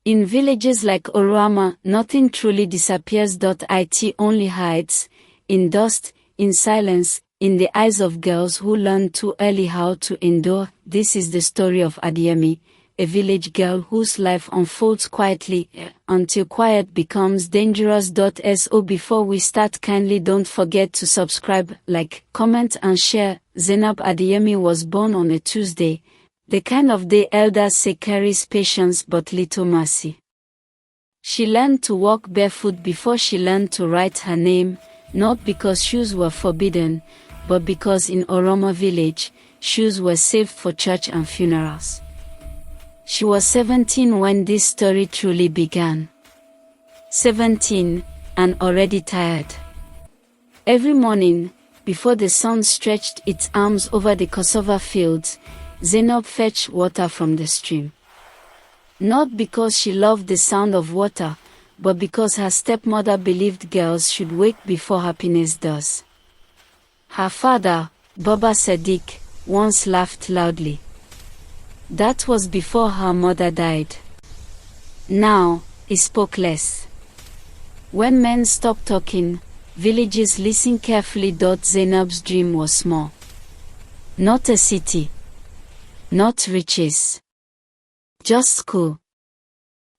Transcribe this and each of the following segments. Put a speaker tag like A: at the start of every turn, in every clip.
A: In villages like Oroma, nothing truly disappears. It only hides, in dust, in silence, in the eyes of girls who learn too early how to endure. This is the story of Adeyemi, a village girl whose life unfolds quietly until quiet becomes dangerous. So before we start, kindly don't forget to subscribe, like, comment and share. Zainab Adeyemi was born on a Tuesday, the kind of day elders say carries patience but little mercy. She learned to walk barefoot before she learned to write her name, not because shoes were forbidden, but because in Oroma village, shoes were saved for church and funerals. She was 17 when this story truly began. 17, and already tired. Every morning, before the sun stretched its arms over the cassava fields, Zainab fetched water from the stream. Not because she loved the sound of water, but because her stepmother believed girls should wake before happiness does. Her father, Baba Sadiq, once laughed loudly. That was before her mother died. Now, he spoke less. When men stopped talking, villages listened carefully. Zainab's dream was small. Not a city. Not riches. Just school.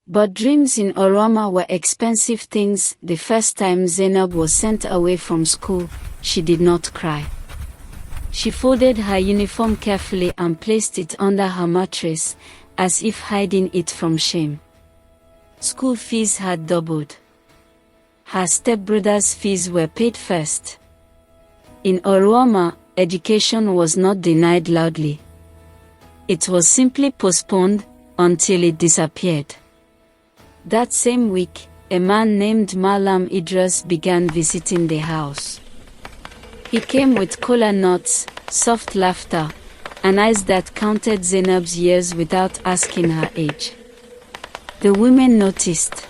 A: But dreams in Oroma were expensive things. The first time Zainab was sent away from school, she did not cry. She folded her uniform carefully and placed it under her mattress, as if hiding it from shame. School fees had doubled. Her stepbrother's fees were paid first. In Oroma, education was not denied loudly. It was simply postponed until it disappeared. That same week, a man named Malam Idris began visiting the house. He came with kola nuts, soft laughter, and eyes that counted Zainab's years without asking her age. The women noticed.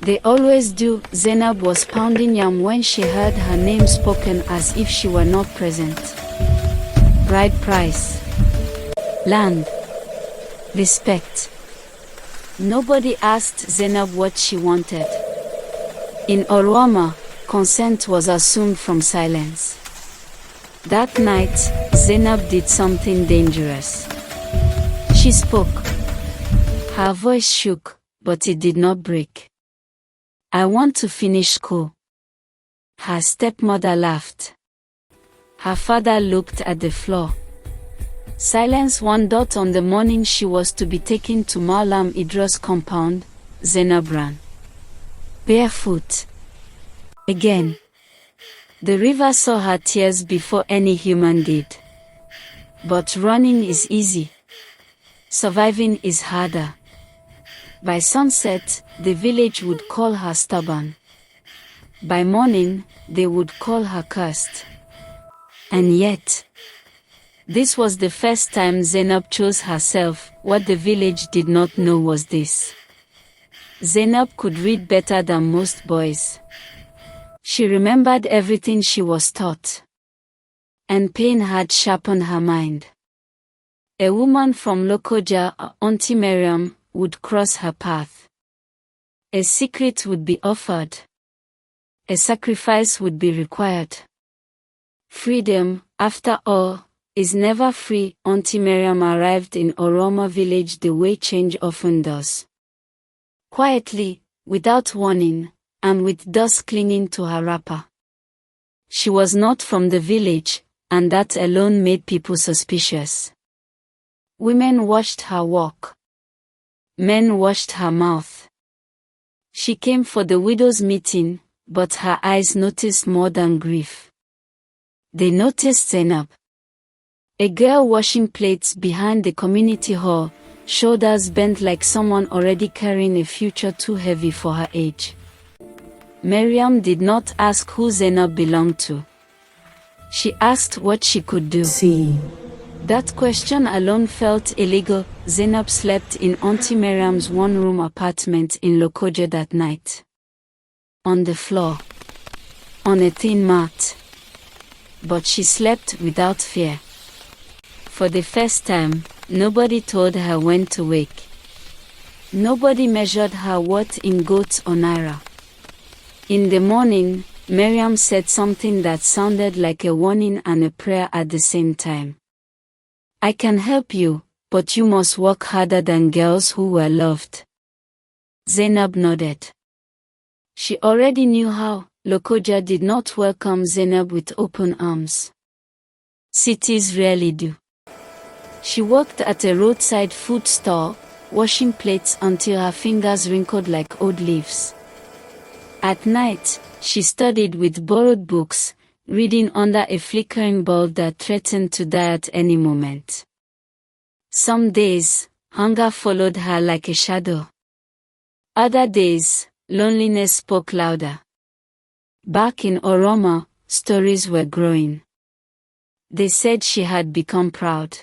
A: They always do. Zainab was pounding yam when she heard her name spoken as if she were not present. Bride price. Land. Respect. Nobody asked Zainab what she wanted. In Oroma, consent was assumed from silence. That night, Zainab did something dangerous. She spoke. Her voice shook, but it did not break. I want to finish school. Her stepmother laughed. Her father looked at the floor. Silence. On the morning she was to be taken to Malam Idris' compound, Zainab ran. Barefoot. Again. The river saw her tears before any human did. But running is easy. Surviving is harder. By sunset, the village would call her stubborn. By morning, they would call her cursed. And yet, this was the first time Zainab chose herself. What the village did not know was this. Zainab could read better than most boys. She remembered everything she was taught. And pain had sharpened her mind. A woman from Lokoja, Auntie Miriam, would cross her path. A secret would be offered. A sacrifice would be required. Freedom, after all, is never free. Auntie Miriam arrived in Oroma village the way change often does. Quietly, without warning, and with dust clinging to her wrapper. She was not from the village, and that alone made people suspicious. Women watched her walk. Men watched her mouth. She came for the widows' meeting, but her eyes noticed more than grief. They noticed Zainab. A girl washing plates behind the community hall, shoulders bent like someone already carrying a future too heavy for her age. Miriam did not ask who Zainab belonged to. She asked what she could do.
B: See.
A: That question alone felt illegal. Zainab slept in Auntie Miriam's one-room apartment in Lokoja that night. On the floor. On a thin mat. But she slept without fear. For the first time, nobody told her when to wake. Nobody measured her worth in goats or naira. In the morning, Miriam said something that sounded like a warning and a prayer at the same time. I can help you, but you must work harder than girls who were loved. Zainab nodded. She already knew how. Lokoja did not welcome Zainab with open arms. Cities rarely do. She worked at a roadside food stall, washing plates until her fingers wrinkled like old leaves. At night, she studied with borrowed books, reading under a flickering bulb that threatened to die at any moment. Some days, hunger followed her like a shadow. Other days, loneliness spoke louder. Back in Oroma, stories were growing. They said she had become proud.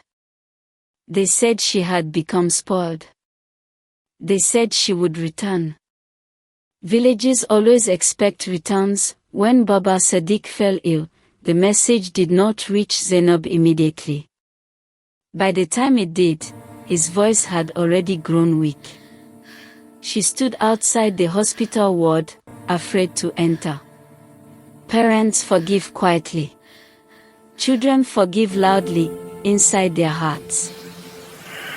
A: They said she had become spoiled. They said she would return. Villages always expect returns. When Baba Sadiq fell ill, the message did not reach Zainab immediately. By the time it did, his voice had already grown weak. She stood outside the hospital ward, afraid to enter. Parents forgive quietly. Children forgive loudly, inside their hearts.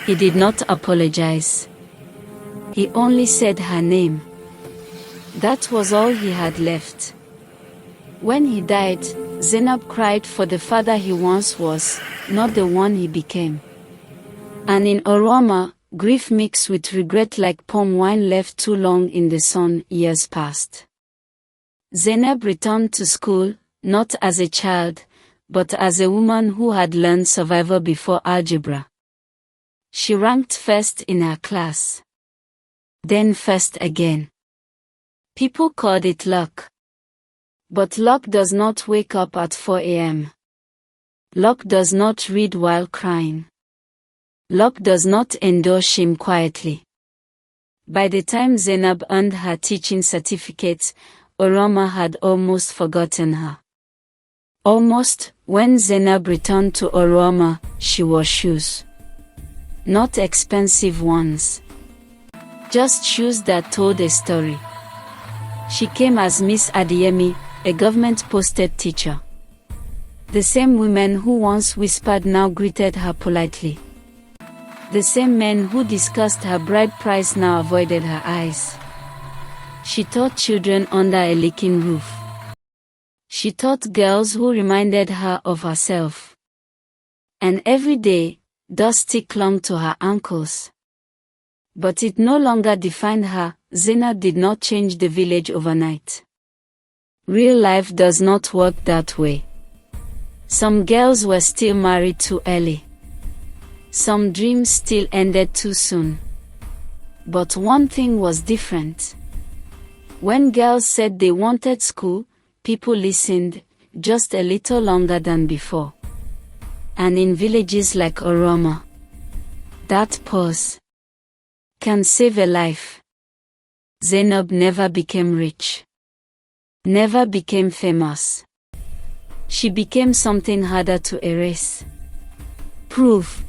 A: He did not apologize. He only said her name. That was all he had left. When he died, Zainab cried for the father he once was, not the one he became. And in Oroma, grief mixed with regret like palm wine left too long in the sun. Years passed. Zainab returned to school, not as a child, but as a woman who had learned survival before algebra. She ranked first in her class. Then first again. People called it luck. But luck does not wake up at 4 a.m. Luck does not read while crying. Luck does not endure shame quietly. By the time Zainab earned her teaching certificate, Oroma had almost forgotten her. Almost. When Zainab returned to Oroma, she wore shoes. Not expensive ones. Just shoes that told a story. She came as Miss Adeyemi, a government-posted teacher. The same women who once whispered now greeted her politely. The same men who discussed her bride price now avoided her eyes. She taught children under a leaking roof. She taught girls who reminded her of herself. And every day, dusty clung to her ankles. But it no longer defined her. Zainab did not change the village overnight. Real life does not work that way. Some girls were still married too early. Some dreams still ended too soon. But one thing was different. When girls said they wanted school, people listened, just a little longer than before. And in villages like Oroma, that pause can save a life. Zainab never became rich. Never became famous. She became something harder to erase. Proof.